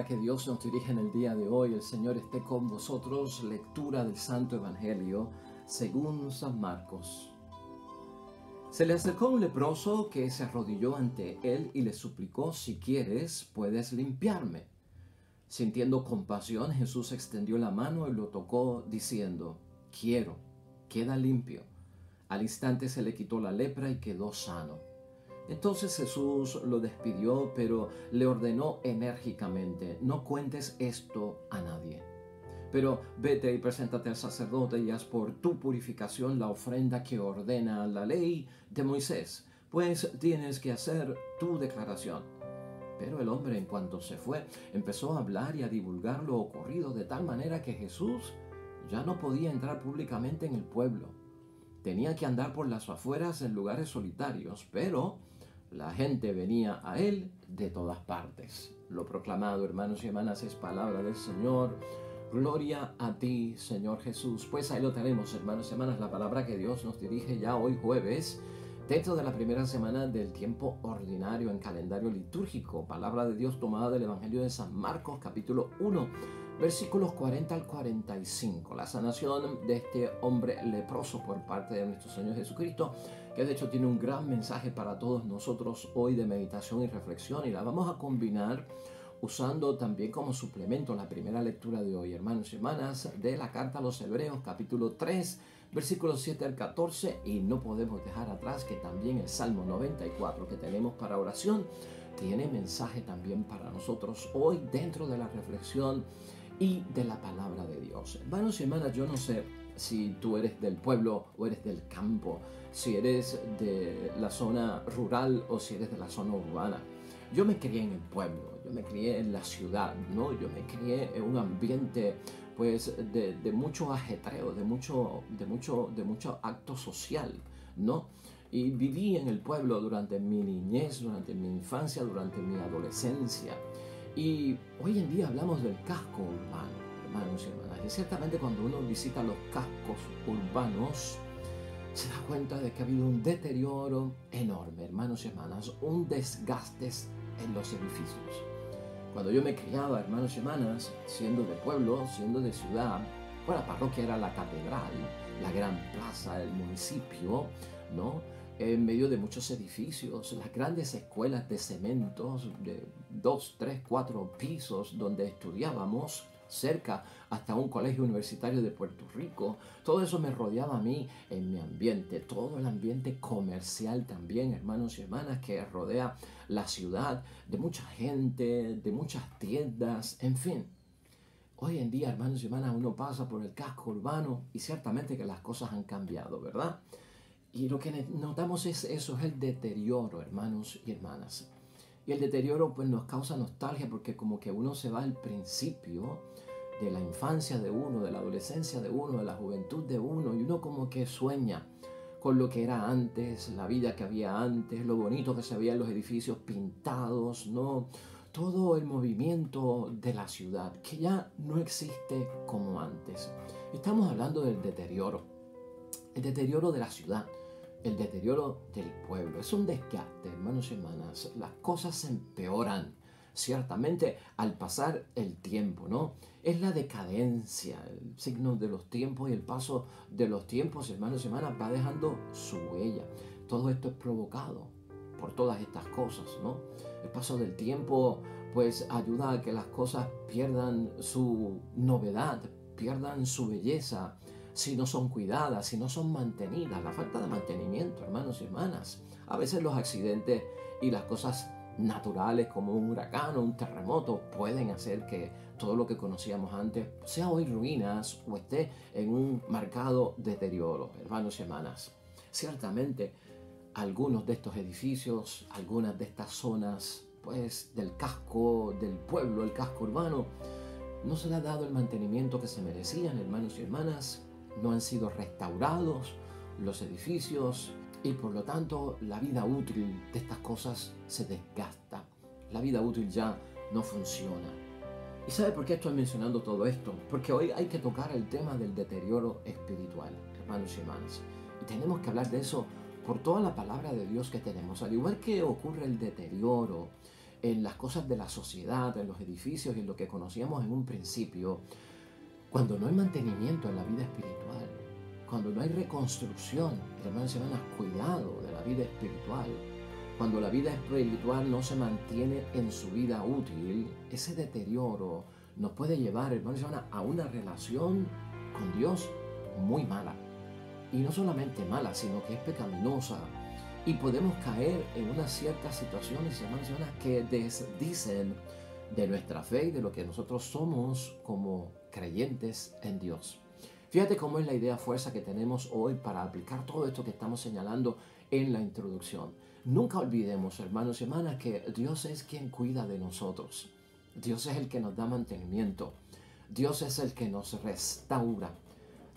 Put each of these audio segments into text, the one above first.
que Dios nos dirige en el día de hoy. El Señor esté con vosotros. Lectura del Santo Evangelio según San Marcos. Se le acercó un leproso que se arrodilló ante él y le suplicó: si quieres, puedes limpiarme. Sintiendo compasión, Jesús extendió la mano y lo tocó, diciendo: quiero, queda limpio. Al instante se le quitó la lepra y quedó sano. Entonces Jesús lo despidió, pero le ordenó enérgicamente: no cuentes esto a nadie. Pero vete y preséntate al sacerdote y haz por tu purificación la ofrenda que ordena la ley de Moisés, pues tienes que hacer tu declaración. Pero el hombre, en cuanto se fue, empezó a hablar y a divulgar lo ocurrido, de tal manera que Jesús ya no podía entrar públicamente en el pueblo. Tenía que andar por las afueras en lugares solitarios, pero la gente venía a él de todas partes. Lo proclamado, hermanos y hermanas, es palabra del Señor. Gloria a ti, Señor Jesús. Pues ahí lo tenemos, hermanos y hermanas, la palabra que Dios nos dirige ya hoy jueves, dentro de la primera semana del tiempo ordinario en calendario litúrgico. Palabra de Dios tomada del Evangelio de San Marcos, capítulo 1, versículos 40 al 45. La sanación de este hombre leproso por parte de nuestro Señor Jesucristo, que de hecho tiene un gran mensaje para todos nosotros hoy de meditación y reflexión, y la vamos a combinar usando también como suplemento la primera lectura de hoy, hermanos y hermanas, de la carta a los Hebreos, capítulo 3, versículos 7 al 14, y no podemos dejar atrás que también el Salmo 94 que tenemos para oración tiene mensaje también para nosotros hoy dentro de la reflexión y de la palabra de Dios. Hermanos y hermanas, yo no sé si tú eres del pueblo o eres del campo, si eres de la zona rural o si eres de la zona urbana. Yo me crié en el pueblo, yo me crié en la ciudad, ¿no? Yo me crié en un ambiente, pues, de mucho ajetreo, de mucho acto social, ¿no? Y viví en el pueblo durante mi niñez, durante mi infancia, durante mi adolescencia. Y hoy en día hablamos del casco urbano, hermanos y hermanas. Y ciertamente cuando uno visita los cascos urbanos, se da cuenta de que ha habido un deterioro enorme, hermanos y hermanas, un desgaste en los edificios. Cuando yo me criaba, hermanos y hermanas, siendo de pueblo, siendo de ciudad, pues la parroquia era la catedral, la gran plaza del municipio, ¿no? En medio de muchos edificios, las grandes escuelas de cementos de 2, 3, 4 pisos donde estudiábamos, cerca hasta un colegio universitario de Puerto Rico. Todo eso me rodeaba a mí en mi ambiente, todo el ambiente comercial también, hermanos y hermanas, que rodea la ciudad, de mucha gente, de muchas tiendas, en fin. Hoy en día, hermanos y hermanas, uno pasa por el casco urbano y ciertamente que las cosas han cambiado, ¿verdad? Y lo que notamos es eso, es el deterioro, hermanos y hermanas. Y el deterioro pues nos causa nostalgia porque como que uno se va al principio de la infancia de uno, de la adolescencia de uno, de la juventud de uno, y uno como que sueña con lo que era antes, la vida que había antes, lo bonito que se veía en los edificios pintados, ¿no? Todo el movimiento de la ciudad que ya no existe como antes. Estamos hablando del deterioro, el deterioro de la ciudad, el deterioro del pueblo. Es un desgaste, hermanos y hermanas. Las cosas se empeoran, ciertamente, al pasar el tiempo, ¿no? Es la decadencia, el signo de los tiempos, y el paso de los tiempos, hermanos y hermanas, va dejando su huella. Todo esto es provocado por todas estas cosas, ¿no? El paso del tiempo, pues, ayuda a que las cosas pierdan su novedad, pierdan su belleza, si no son cuidadas, si no son mantenidas. La falta de mantenimiento, hermanos y hermanas. A veces los accidentes y las cosas naturales como un huracán o un terremoto pueden hacer que todo lo que conocíamos antes sea hoy ruinas o esté en un marcado deterioro, hermanos y hermanas. Ciertamente, algunos de estos edificios, algunas de estas zonas, pues, del casco del pueblo, el casco urbano, no se le ha dado el mantenimiento que se merecían, hermanos y hermanas. No han sido restaurados los edificios y por lo tanto la vida útil de estas cosas se desgasta. La vida útil ya no funciona. ¿Y sabe por qué estoy mencionando todo esto? Porque hoy hay que tocar el tema del deterioro espiritual, hermanos y hermanas. Y tenemos que hablar de eso por toda la palabra de Dios que tenemos. Al igual que ocurre el deterioro en las cosas de la sociedad, en los edificios y en lo que conocíamos en un principio, cuando no hay mantenimiento en la vida espiritual, cuando no hay reconstrucción, hermanos y hermanas, cuidado de la vida espiritual, cuando la vida espiritual no se mantiene en su vida útil, ese deterioro nos puede llevar, hermanos y hermanas, a una relación con Dios muy mala. Y no solamente mala, sino que es pecaminosa. Y podemos caer en unas ciertas situaciones, hermanos y hermanas, que desdicen de nuestra fe y de lo que nosotros somos como creyentes en Dios. Fíjate cómo es la idea fuerza que tenemos hoy para aplicar todo esto que estamos señalando en la introducción. Nunca olvidemos, hermanos y hermanas, que Dios es quien cuida de nosotros. Dios es el que nos da mantenimiento. Dios es el que nos restaura.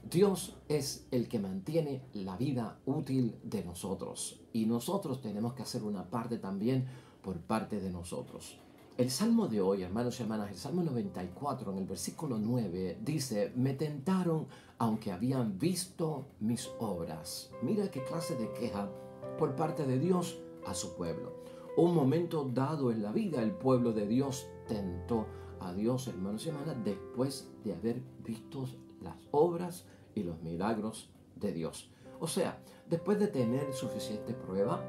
Dios es el que mantiene la vida útil de nosotros. Y nosotros tenemos que hacer una parte también por parte de nosotros. El Salmo de hoy, hermanos y hermanas, el Salmo 94, en el versículo 9, dice: me tentaron aunque habían visto mis obras. Mira qué clase de queja por parte de Dios a su pueblo. Un momento dado en la vida, el pueblo de Dios tentó a Dios, hermanos y hermanas, después de haber visto las obras y los milagros de Dios. O sea, después de tener suficiente prueba,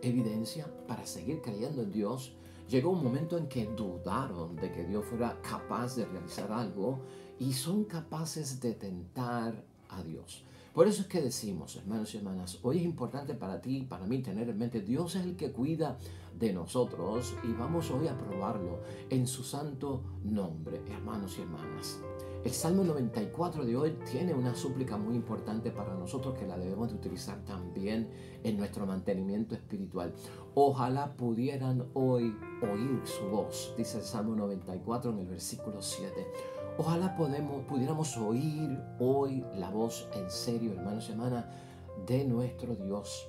evidencia para seguir creyendo en Dios, llegó un momento en que dudaron de que Dios fuera capaz de realizar algo y son capaces de tentar a Dios. Por eso es que decimos, hermanos y hermanas, hoy es importante para ti y para mí tener en mente, Dios es el que cuida de nosotros y vamos hoy a probarlo en su santo nombre, hermanos y hermanas. El Salmo 94 de hoy tiene una súplica muy importante para nosotros que la debemos de utilizar también en nuestro mantenimiento espiritual. Ojalá pudieran hoy oír su voz, dice el Salmo 94 en el versículo 7. Ojalá pudiéramos oír hoy la voz en serio, hermanos y hermanas, de nuestro Dios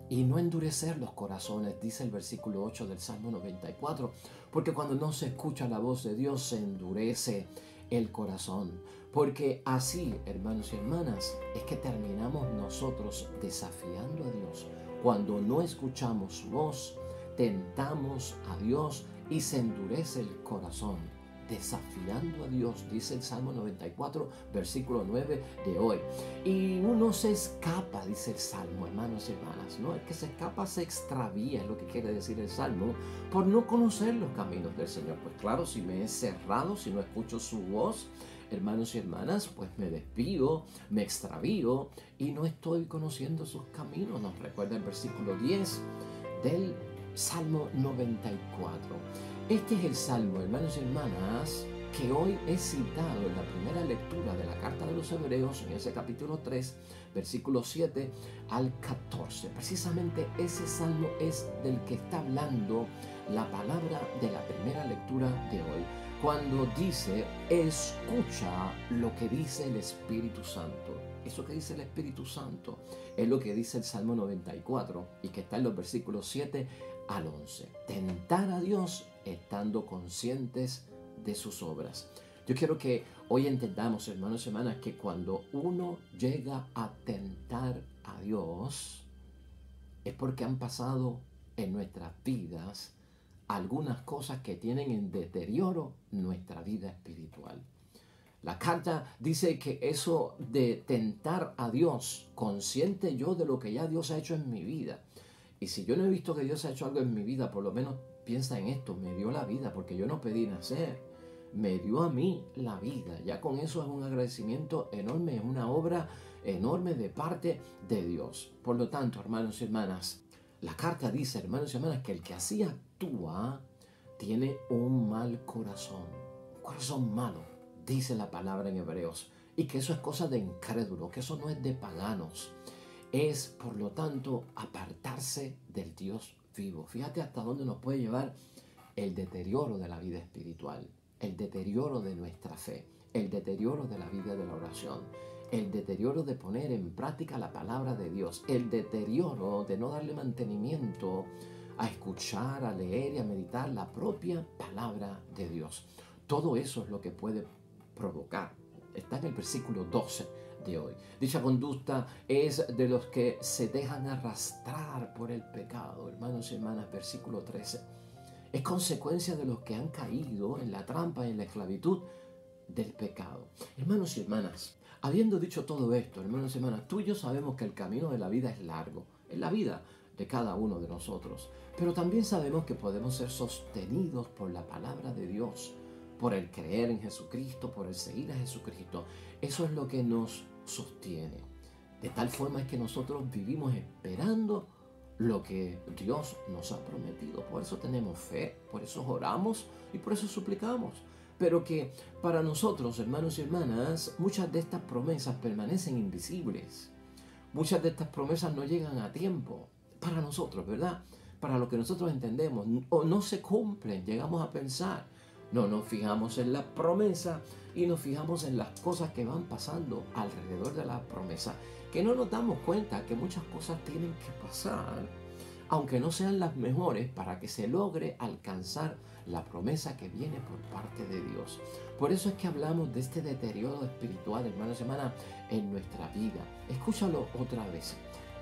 y no endurecer los corazones, dice el versículo 8 del Salmo 94, porque cuando no se escucha la voz de Dios se endurece el corazón, porque así, hermanos y hermanas, es que terminamos nosotros desafiando a Dios. Cuando no escuchamos su voz, tentamos a Dios y se endurece el corazón, desafiando a Dios, dice el Salmo 94, versículo 9 de hoy. Y uno se escapa, dice el Salmo, hermanos y hermanas, ¿no? El que se escapa se extravía, es lo que quiere decir el Salmo, por no conocer los caminos del Señor. Pues claro, si me he cerrado, si no escucho su voz, hermanos y hermanas, pues me desvío, me extravío y no estoy conociendo sus caminos. Nos recuerda el versículo 10 del Salmo 94. Este es el Salmo, hermanos y hermanas, que hoy es citado en la primera lectura de la carta de los Hebreos, en ese capítulo 3, versículo 7 al 14. Precisamente ese Salmo es del que está hablando la palabra de la primera lectura de hoy, cuando dice: escucha lo que dice el Espíritu Santo. Eso que dice el Espíritu Santo es lo que dice el Salmo 94 y que está en los versículos 7 al 11. Tentar a Dios estando conscientes de sus obras. Yo quiero que hoy entendamos, hermanos y hermanas, que cuando uno llega a tentar a Dios es porque han pasado en nuestras vidas algunas cosas que tienen en deterioro nuestra vida espiritual. La carta dice que eso de tentar a Dios, consciente yo de lo que ya Dios ha hecho en mi vida. Y si yo no he visto que Dios ha hecho algo en mi vida, por lo menos piensa en esto: me dio la vida porque yo no pedí nacer, me dio a mí la vida. Ya con eso es un agradecimiento enorme, es una obra enorme de parte de Dios. Por lo tanto, hermanos y hermanas, la carta dice, hermanos y hermanas, que el que así actúa tiene un mal corazón, un corazón malo, dice la palabra en Hebreos, y que eso es cosa de incrédulos, que eso no es de paganos. Es, por lo tanto, apartarse del Dios vivo. Fíjate hasta dónde nos puede llevar el deterioro de la vida espiritual, el deterioro de nuestra fe, el deterioro de la vida de la oración, el deterioro de poner en práctica la palabra de Dios, el deterioro de no darle mantenimiento a escuchar, a leer y a meditar la propia palabra de Dios. Todo eso es lo que puede provocar. Está en el versículo 12 de hoy. Dicha conducta es de los que se dejan arrastrar por el pecado, hermanos y hermanas, versículo 13. Es consecuencia de los que han caído en la trampa y en la esclavitud del pecado. Hermanos y hermanas, habiendo dicho todo esto, hermanos y hermanas, tú y yo sabemos que el camino de la vida es largo. Es la vida de cada uno de nosotros. Pero también sabemos que podemos ser sostenidos por la palabra de Dios, por el creer en Jesucristo, por el seguir a Jesucristo. Eso es lo que nos sostiene. De tal forma es que nosotros vivimos esperando lo que Dios nos ha prometido. Por eso tenemos fe, por eso oramos y por eso suplicamos. Pero que para nosotros, hermanos y hermanas, muchas de estas promesas permanecen invisibles. Muchas de estas promesas no llegan a tiempo para nosotros, ¿verdad? Para lo que nosotros entendemos, o no se cumplen, llegamos a pensar. No nos fijamos en la promesa y nos fijamos en las cosas que van pasando alrededor de la promesa, que no nos damos cuenta que muchas cosas tienen que pasar, aunque no sean las mejores, para que se logre alcanzar la promesa que viene por parte de Dios. Por eso es que hablamos de este deterioro espiritual, hermanos y hermanas, en nuestra vida. Escúchalo otra vez.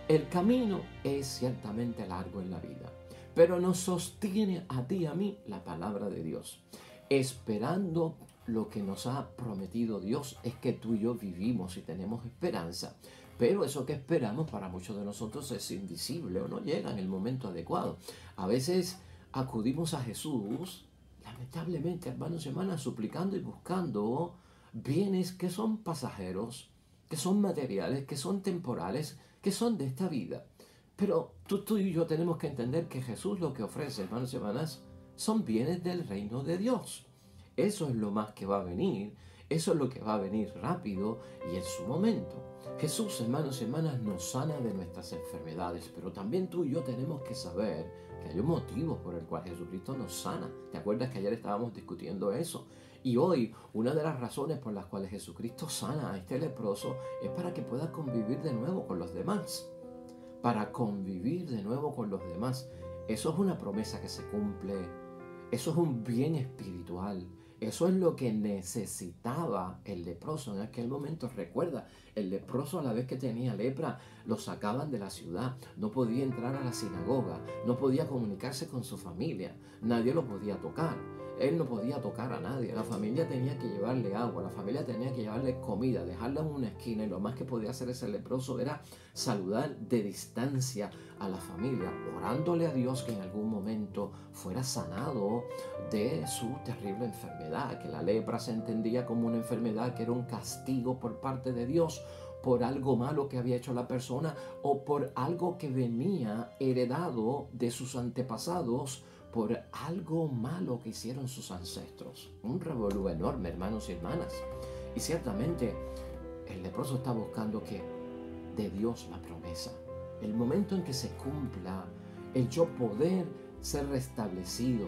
El camino es ciertamente largo en la vida, pero nos sostiene a ti y a mí la palabra de Dios. Esperando lo que nos ha prometido Dios es que tú y yo vivimos y tenemos esperanza. Pero eso que esperamos para muchos de nosotros es invisible o no llega en el momento adecuado. A veces acudimos a Jesús, lamentablemente, hermanos y hermanas, suplicando y buscando bienes que son pasajeros, que son materiales, que son temporales, que son de esta vida. Pero tú y yo tenemos que entender que Jesús lo que ofrece, hermanos y hermanas, son bienes del reino de Dios. Eso es lo más que va a venir, eso es lo que va a venir rápido y en su momento. Jesús, hermanos y hermanas, nos sana de nuestras enfermedades, pero también tú y yo tenemos que saber que hay un motivo por el cual Jesucristo nos sana. ¿Te acuerdas que ayer estábamos discutiendo eso? Y hoy, una de las razones por las cuales Jesucristo sana a este leproso es para que pueda convivir de nuevo con los demás. Para convivir de nuevo con los demás. Eso es una promesa que se cumple. Eso es un bien espiritual. Eso es lo que necesitaba el leproso en aquel momento. Recuerda, el leproso, a la vez que tenía lepra, lo sacaban de la ciudad. No podía entrar a la sinagoga. No podía comunicarse con su familia. Nadie lo podía tocar. Él no podía tocar a nadie. La familia tenía que llevarle agua. La familia tenía que llevarle comida, dejarla en una esquina. Y lo más que podía hacer ese leproso era saludar de distancia a la familia, orándole a Dios que en algún momento fuera sanado de su terrible enfermedad. Que la lepra se entendía como una enfermedad que era un castigo por parte de Dios por algo malo que había hecho la persona o por algo que venía heredado de sus antepasados, por algo malo que hicieron sus ancestros. Un revolú enorme, hermanos y hermanas. Y ciertamente el leproso está buscando que de Dios la promesa. El momento en que se cumpla, el yo poder ser restablecido,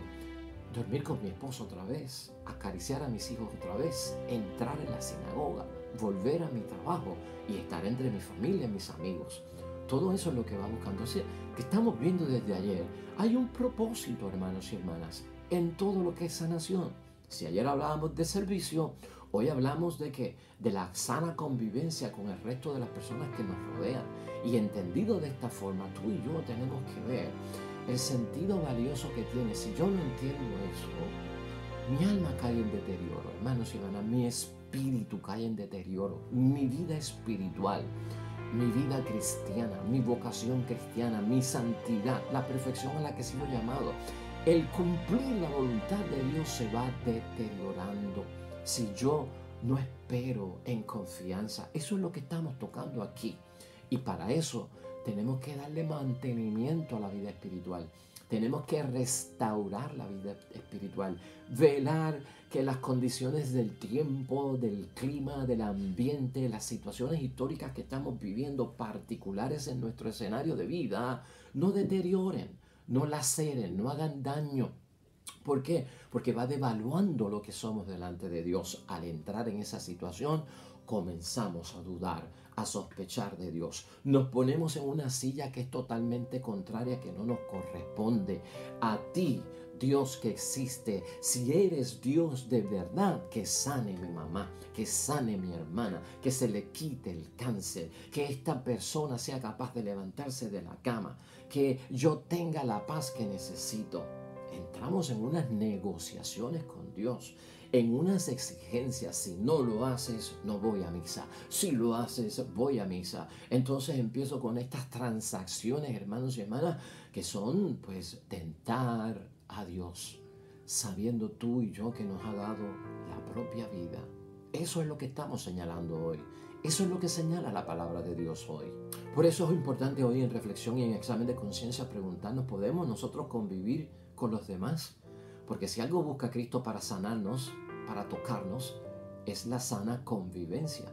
dormir con mi esposo otra vez, acariciar a mis hijos otra vez, entrar en la sinagoga, volver a mi trabajo y estar entre mi familia y mis amigos. Todo eso es lo que va buscando. O sea, que estamos viendo desde ayer. Hay un propósito, hermanos y hermanas, en todo lo que es sanación. Si ayer hablábamos de servicio, hoy hablamos de que de la sana convivencia con el resto de las personas que nos rodean. Y entendido de esta forma, tú y yo tenemos que ver el sentido valioso que tiene. Si yo no entiendo eso, mi alma cae en deterioro, hermanos y hermanas. Mi espíritu cae en deterioro. Mi vida espiritual, mi vida cristiana, mi vocación cristiana, mi santidad, la perfección a la que he sido llamado, el cumplir la voluntad de Dios se va deteriorando si yo no espero en confianza. Eso es lo que estamos tocando aquí. Y para eso tenemos que darle mantenimiento a la vida espiritual. Tenemos que restaurar la vida espiritual, velar que las condiciones del tiempo, del clima, del ambiente, las situaciones históricas que estamos viviendo, particulares en nuestro escenario de vida, no deterioren, no laceren, no hagan daño. ¿Por qué? Porque va devaluando lo que somos delante de Dios. Al entrar en esa situación, comenzamos a dudar, a sospechar de Dios. Nos ponemos en una silla que es totalmente contraria, que no nos corresponde. A ti, Dios que existe, si eres Dios de verdad, que sane mi mamá, que sane mi hermana, que se le quite el cáncer, que esta persona sea capaz de levantarse de la cama, que yo tenga la paz que necesito. entramos en unas negociaciones con Dios, en unas exigencias. Si no lo haces, no voy a misa. Si lo haces, voy a misa. Entonces empiezo con estas transacciones, hermanos y hermanas, que son pues tentar a Dios, sabiendo tú y yo que nos ha dado la propia vida. Eso es lo que estamos señalando hoy. Eso es lo que señala la palabra de Dios hoy. Por eso es importante hoy en reflexión y en examen de conciencia preguntarnos, ¿podemos nosotros convivir con los demás? Porque si algo busca Cristo para sanarnos, para tocarnos, es la sana convivencia.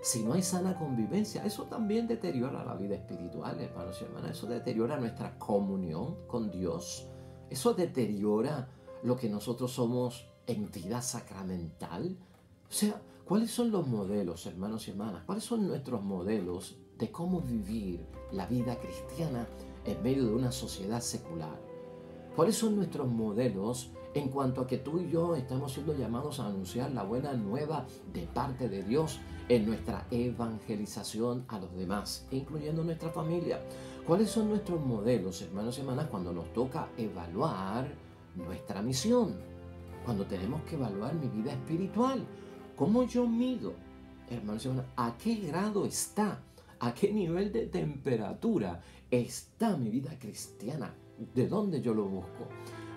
Si no hay sana convivencia, eso también deteriora la vida espiritual, hermanos y hermanas. Eso deteriora nuestra comunión con Dios. Eso deteriora lo que nosotros somos en vida sacramental. O sea, ¿cuáles son los modelos, hermanos y hermanas? ¿Cuáles son nuestros modelos de cómo vivir la vida cristiana en medio de una sociedad secular? ¿Cuáles son nuestros modelos en cuanto a que tú y yo estamos siendo llamados a anunciar la buena nueva de parte de Dios en nuestra evangelización a los demás, incluyendo nuestra familia? ¿Cuáles son nuestros modelos, hermanos y hermanas, cuando nos toca evaluar nuestra misión? Cuando tenemos que evaluar mi vida espiritual. ¿Cómo yo mido, hermanos y hermanas? ¿A qué grado está? ¿A qué nivel de temperatura está mi vida cristiana? ¿De dónde yo lo busco?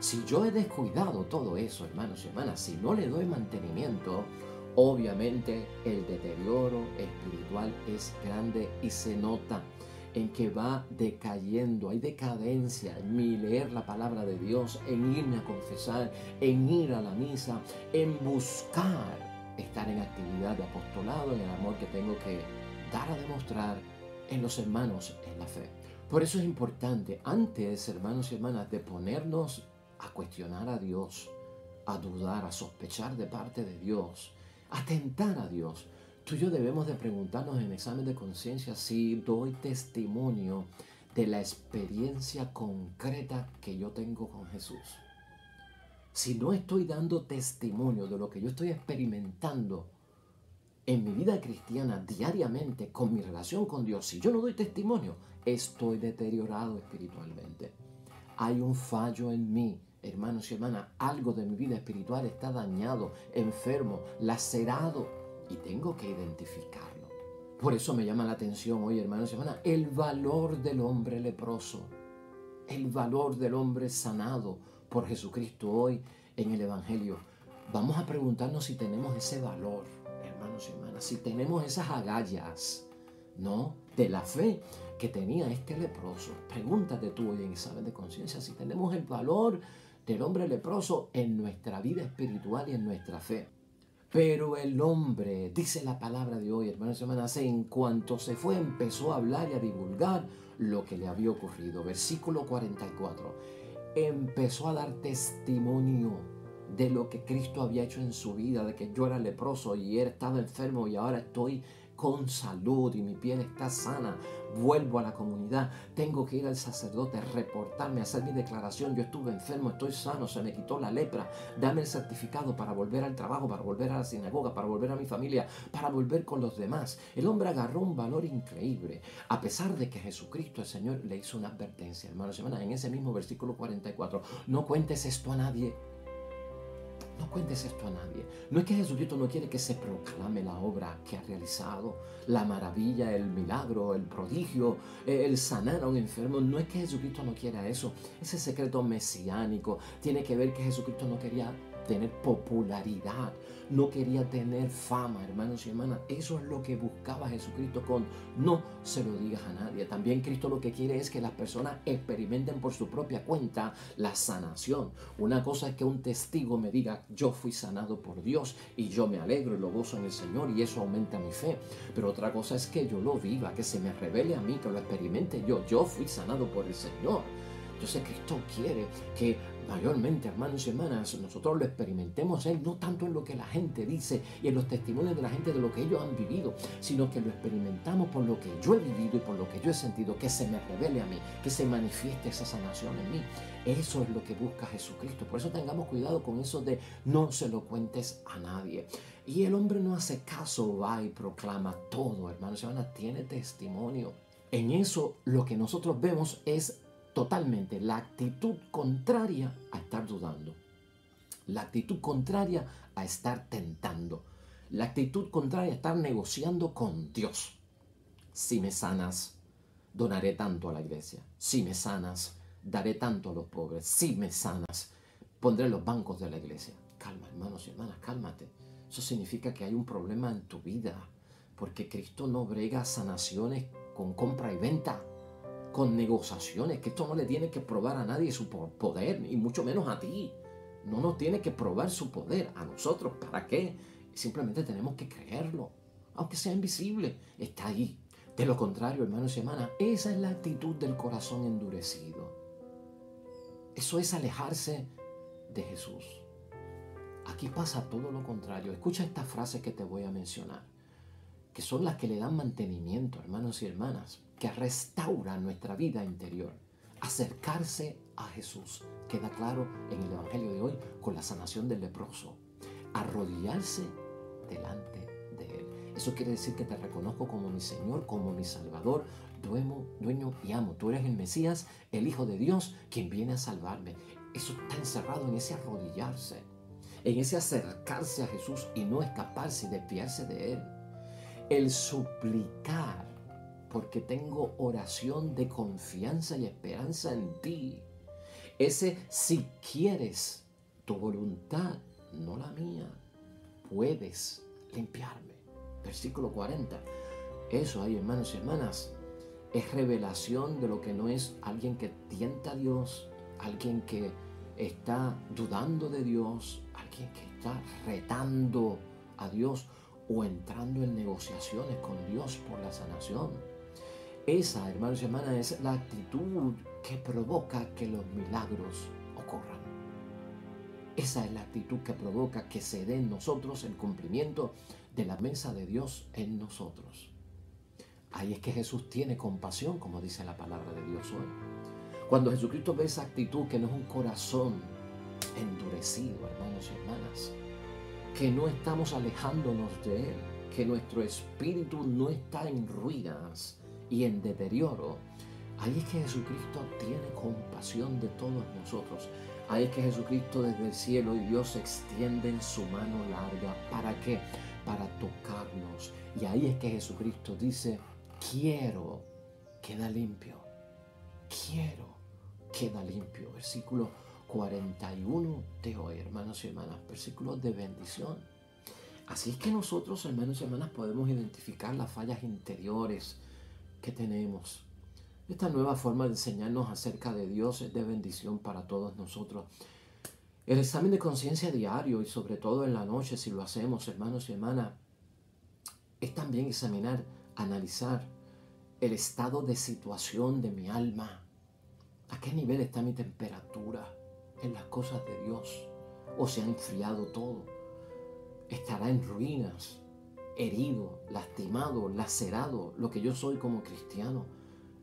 Si yo he descuidado todo eso, hermanos y hermanas, si no le doy mantenimiento, obviamente el deterioro espiritual es grande y se nota en que va decayendo. Hay decadencia en mi leer la palabra de Dios, en irme a confesar, en ir a la misa, en buscar estar en actividad de apostolado, en el amor que tengo que dar a demostrar en los hermanos en la fe. Por eso es importante, antes, hermanos y hermanas, de ponernos a cuestionar a Dios, a dudar, a sospechar de parte de Dios, a tentar a Dios, tú y yo debemos de preguntarnos en examen de conciencia si doy testimonio de la experiencia concreta que yo tengo con Jesús. Si no estoy dando testimonio de lo que yo estoy experimentando en mi vida cristiana diariamente con mi relación con Dios, si yo no doy testimonio, estoy deteriorado espiritualmente. Hay un fallo en mí, hermanos y hermanas. Algo de mi vida espiritual está dañado, enfermo, lacerado y tengo que identificarlo. Por eso me llama la atención hoy, hermanos y hermanas, el valor del hombre leproso, el valor del hombre sanado por Jesucristo hoy en el Evangelio. Vamos a preguntarnos si tenemos ese valor, hermanos y hermanas, si tenemos esas agallas, ¿no?, de la fe que tenía este leproso. Pregúntate tú hoy en examen de conciencia si tenemos el valor del hombre leproso en nuestra vida espiritual y en nuestra fe. Pero el hombre, dice la palabra de hoy, hermanos y hermanas, en cuanto se fue empezó a hablar y a divulgar lo que le había ocurrido. Versículo 44. Empezó a dar testimonio de lo que Cristo había hecho en su vida, de que yo era leproso y él estaba enfermo y ahora estoy con salud y mi piel está sana. Vuelvo a la comunidad, tengo que ir al sacerdote, reportarme, hacer mi declaración. Yo estuve enfermo, estoy sano, se me quitó la lepra. Dame el certificado para volver al trabajo, para volver a la sinagoga, para volver a mi familia, para volver con los demás. El hombre agarró un valor increíble, a pesar de que Jesucristo, el Señor, le hizo una advertencia. Hermanos y hermanas, en ese mismo versículo 44, no cuentes esto a nadie. No cuentes esto a nadie. No es que Jesucristo no quiere que se proclame la obra que ha realizado, la maravilla, el milagro, el prodigio, el sanar a un enfermo. No es que Jesucristo no quiera eso. Ese secreto mesiánico tiene que ver que Jesucristo no quería tener popularidad, no quería tener fama, hermanos y hermanas. Eso es lo que buscaba Jesucristo con no se lo digas a nadie. También Cristo lo que quiere es que las personas experimenten por su propia cuenta la sanación. Una cosa es que un testigo me diga, yo fui sanado por Dios y yo me alegro y lo gozo en el Señor y eso aumenta mi fe. Pero otra cosa es que yo lo viva, que se me revele a mí, que lo experimente yo. Yo fui sanado por el Señor. Entonces Cristo quiere que mayormente, hermanos y hermanas, nosotros lo experimentemos Él, no tanto en lo que la gente dice y en los testimonios de la gente de lo que ellos han vivido, sino que lo experimentamos por lo que yo he vivido y por lo que yo he sentido, que se me revele a mí, que se manifieste esa sanación en mí. Eso es lo que busca Jesucristo. Por eso tengamos cuidado con eso de no se lo cuentes a nadie. Y el hombre no hace caso, va y proclama todo, hermanos y hermanas, tiene testimonio. En eso lo que nosotros vemos es totalmente la actitud contraria a estar dudando, la actitud contraria a estar tentando, la actitud contraria a estar negociando con Dios. Si me sanas, donaré tanto a la iglesia. Si me sanas, daré tanto a los pobres. Si me sanas, pondré los bancos de la iglesia. Calma, hermanos y hermanas, cálmate. Eso significa que hay un problema en tu vida, porque Cristo no brega sanaciones con compra y venta, con negociaciones, que esto no le tiene que probar a nadie su poder, y mucho menos a ti. No nos tiene que probar su poder a nosotros. ¿Para qué? Simplemente tenemos que creerlo, aunque sea invisible, está ahí. De lo contrario, hermanos y hermanas, esa es la actitud del corazón endurecido. Eso es alejarse de Jesús. Aquí pasa todo lo contrario. Escucha estas frases que te voy a mencionar, que son las que le dan mantenimiento, hermanos y hermanas, que restauran nuestra vida interior. Acercarse a Jesús. Queda claro en el Evangelio de hoy con la sanación del leproso. Arrodillarse delante de Él. Eso quiere decir que te reconozco como mi Señor, como mi Salvador, dueño y amo. Tú eres el Mesías, el Hijo de Dios, quien viene a salvarme. Eso está encerrado en ese arrodillarse, en ese acercarse a Jesús y no escaparse y desviarse de Él. El suplicar, porque tengo oración de confianza y esperanza en ti. Ese si quieres, tu voluntad, no la mía, puedes limpiarme. Versículo 40. Eso ahí, hermanos y hermanas, es revelación de lo que no es alguien que tienta a Dios, alguien que está dudando de Dios, alguien que está retando a Dios o entrando en negociaciones con Dios por la sanación. Esa, hermanos y hermanas, es la actitud que provoca que los milagros ocurran. Esa es la actitud que provoca que se dé en nosotros el cumplimiento de la mesa de Dios en nosotros. Ahí es que Jesús tiene compasión, como dice la palabra de Dios hoy. Cuando Jesucristo ve esa actitud, que no es un corazón endurecido, hermanos y hermanas, que no estamos alejándonos de Él, que nuestro espíritu no está en ruinas y en deterioro, ahí es que Jesucristo tiene compasión de todos nosotros. Ahí es que Jesucristo desde el cielo y Dios extiende su mano larga. ¿Para qué? Para tocarnos. Y ahí es que Jesucristo dice, quiero, queda limpio. Quiero, queda limpio. Versículo 41 de hoy, hermanos y hermanas. Versículos de bendición. Así es que nosotros, hermanos y hermanas, podemos identificar las fallas interiores que tenemos. Esta nueva forma de enseñarnos acerca de Dios es de bendición para todos nosotros. El examen de conciencia diario y sobre todo en la noche, si lo hacemos, hermanos y hermanas, es también examinar, analizar el estado de situación de mi alma. ¿A qué nivel está mi temperatura en las cosas de Dios? ¿O se ha enfriado todo? ¿Estará en ruinas, herido, lastimado, lacerado lo que yo soy como cristiano?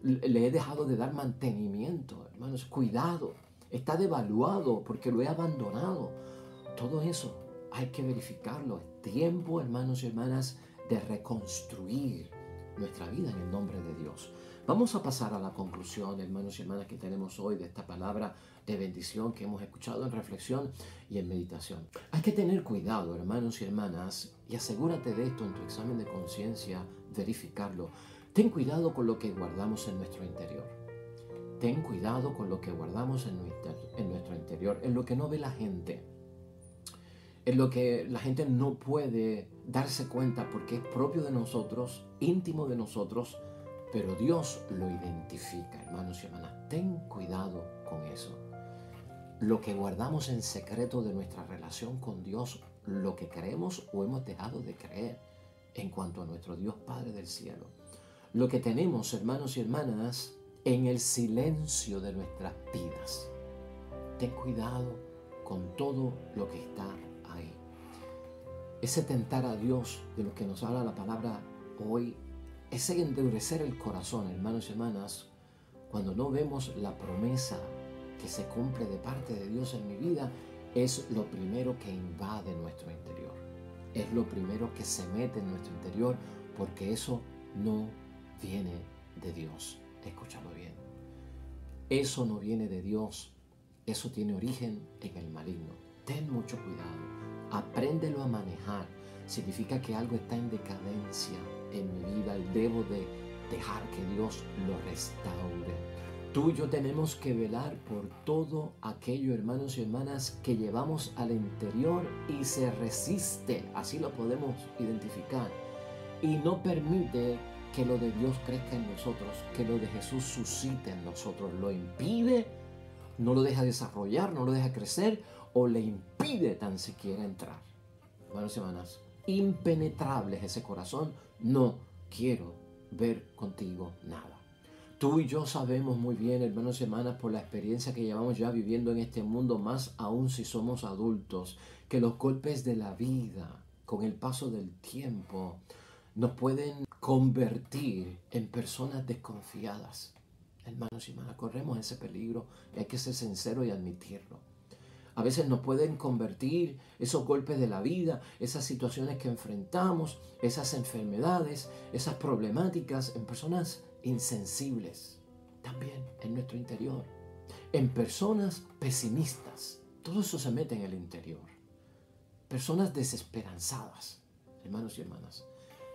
Le he dejado de dar mantenimiento, hermanos, cuidado, está devaluado porque lo he abandonado. Todo eso hay que verificarlo. Es tiempo, hermanos y hermanas, de reconstruir nuestra vida en el nombre de Dios. Vamos a pasar a la conclusión, hermanos y hermanas, que tenemos hoy de esta palabra de bendición que hemos escuchado en reflexión y en meditación. Hay que tener cuidado, hermanos y hermanas, y asegúrate de esto en tu examen de conciencia, verificarlo. Ten cuidado con lo que guardamos en nuestro interior. Ten cuidado con lo que guardamos en nuestro interior, en lo que no ve la gente, en lo que la gente no puede darse cuenta porque es propio de nosotros, íntimo de nosotros, pero Dios lo identifica, hermanos y hermanas. Ten cuidado con eso. Lo que guardamos en secreto de nuestra relación con Dios, lo que creemos o hemos dejado de creer en cuanto a nuestro Dios Padre del cielo. Lo que tenemos, hermanos y hermanas, en el silencio de nuestras vidas. Ten cuidado con todo lo que está ahí. Ese tentar a Dios de lo que nos habla la palabra hoy, ese endurecer el corazón, hermanos y hermanas, cuando no vemos la promesa que se cumple de parte de Dios en mi vida, es lo primero que invade nuestro interior. Es lo primero que se mete en nuestro interior, porque eso no viene de Dios. Escúchalo bien. Eso no viene de Dios. Eso tiene origen en el maligno. Ten mucho cuidado. Apréndelo a manejar. Significa que algo está en decadencia en mi vida y debo de dejar que Dios lo restaure. Tú y yo tenemos que velar por todo aquello, hermanos y hermanas, que llevamos al interior y se resiste. Así lo podemos identificar. Y no permite que lo de Dios crezca en nosotros, que lo de Jesús suscite en nosotros. Lo impide, no lo deja desarrollar, no lo deja crecer o le impide tan siquiera entrar. Hermanos y hermanas, impenetrable es ese corazón. No quiero ver contigo nada. Tú y yo sabemos muy bien, hermanos y hermanas, por la experiencia que llevamos ya viviendo en este mundo, más aún si somos adultos, que los golpes de la vida, con el paso del tiempo, nos pueden convertir en personas desconfiadas. Hermanos y hermanas, corremos ese peligro y hay que ser sincero y admitirlo. A veces nos pueden convertir esos golpes de la vida, esas situaciones que enfrentamos, esas enfermedades, esas problemáticas, en personas insensibles, también en nuestro interior, en personas pesimistas. Todo eso se mete en el interior. Personas desesperanzadas, hermanos y hermanas.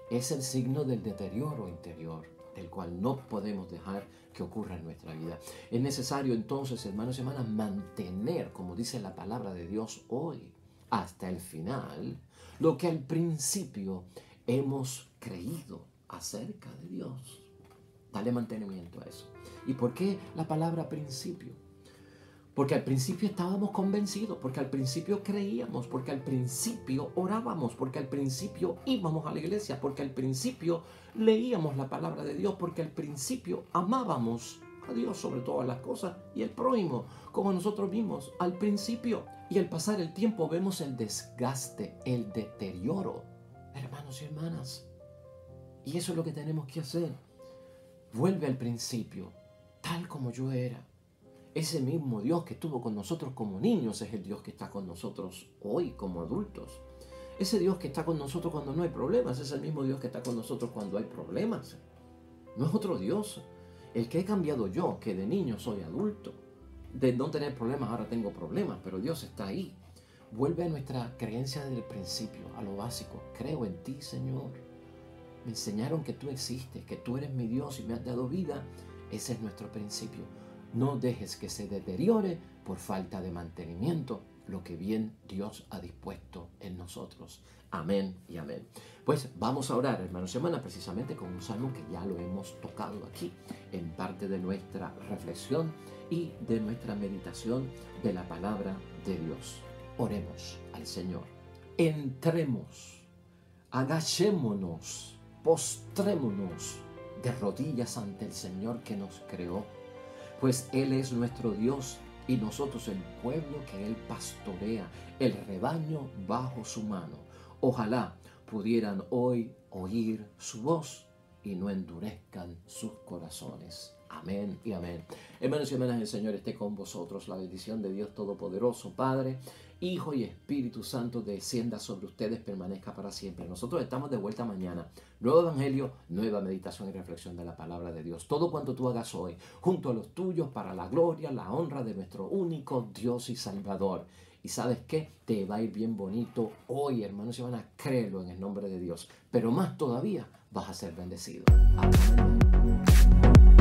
Es el signo del deterioro interior, del cual no podemos dejar que ocurra en nuestra vida. Es necesario entonces, hermanos y hermanas, mantener, como dice la palabra de Dios hoy, hasta el final, lo que al principio hemos creído acerca de Dios. Dale mantenimiento a eso. ¿Y por qué la palabra principio? Porque al principio estábamos convencidos, porque al principio creíamos, porque al principio orábamos, porque al principio íbamos a la iglesia, porque al principio leíamos la palabra de Dios, porque al principio amábamos a Dios sobre todas las cosas y el prójimo, como nosotros vimos al principio. Y al pasar el tiempo vemos el desgaste, el deterioro, hermanos y hermanas. Y eso es lo que tenemos que hacer. Vuelve al principio, tal como yo era. Ese mismo Dios que estuvo con nosotros como niños es el Dios que está con nosotros hoy como adultos. Ese Dios que está con nosotros cuando no hay problemas es el mismo Dios que está con nosotros cuando hay problemas. No es otro Dios. El que he cambiado yo, que de niño soy adulto. De no tener problemas ahora tengo problemas, pero Dios está ahí. Vuelve a nuestra creencia desde el principio, a lo básico. Creo en ti, Señor. Me enseñaron que tú existes, que tú eres mi Dios y me has dado vida. Ese es nuestro principio. No dejes que se deteriore por falta de mantenimiento lo que bien Dios ha dispuesto en nosotros. Amén y amén. Pues vamos a orar, hermanos y hermanas, precisamente con un salmo que ya lo hemos tocado aquí en parte de nuestra reflexión y de nuestra meditación de la palabra de Dios. Oremos al Señor. Entremos, agachémonos, postrémonos de rodillas ante el Señor que nos creó, pues Él es nuestro Dios y nosotros el pueblo que Él pastorea, el rebaño bajo su mano. Ojalá pudieran hoy oír su voz y no endurezcan sus corazones. Amén y amén. Hermanos y hermanas, el Señor esté con vosotros. La bendición de Dios Todopoderoso, Padre, Hijo y Espíritu Santo, descienda sobre ustedes, permanezca para siempre. Nosotros estamos de vuelta mañana. Nuevo Evangelio, nueva meditación y reflexión de la palabra de Dios. Todo cuanto tú hagas hoy, junto a los tuyos, para la gloria, la honra de nuestro único Dios y Salvador. Y ¿sabes qué? Te va a ir bien bonito hoy, hermanos y hermanas. Créelo en el nombre de Dios. Pero más todavía, vas a ser bendecido. Amén.